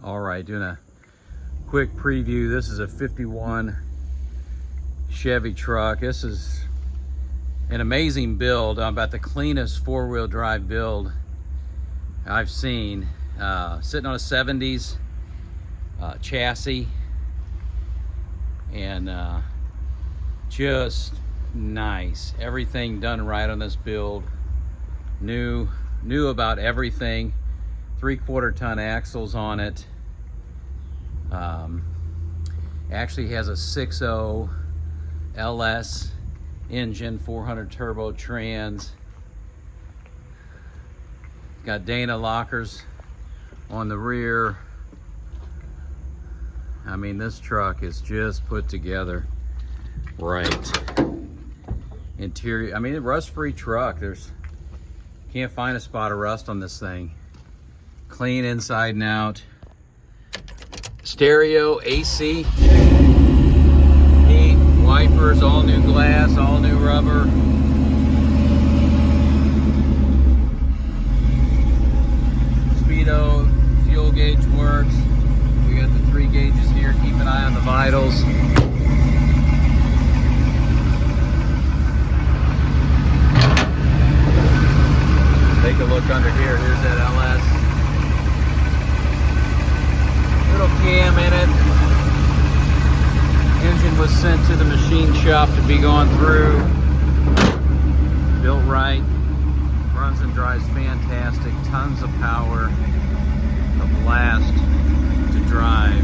All right, doing a quick preview. This is a 51 Chevy truck. This is an amazing build, about the cleanest four-wheel drive build I've seen. Sitting on a 70s chassis, and just nice. Everything done right on this build. New about everything. 3/4 ton axles on it. Actually has a 6.0 LS engine, 400 turbo trans. Got Dana lockers on the rear. I mean, this truck is just put together right. Interior, I mean, a rust-free truck. Can't find a spot of rust on this thing. Clean inside and out. Stereo, AC, heat, wipers, all new glass, all new rubber. Speedo, fuel gauge works. We got the 3 gauges here. Keep an eye on the vitals. Take a look under here. Here's that LS. Little cam in it. Engine was sent to the machine shop to be gone through. Built right. Runs and drives fantastic. Tons of power. A blast to drive.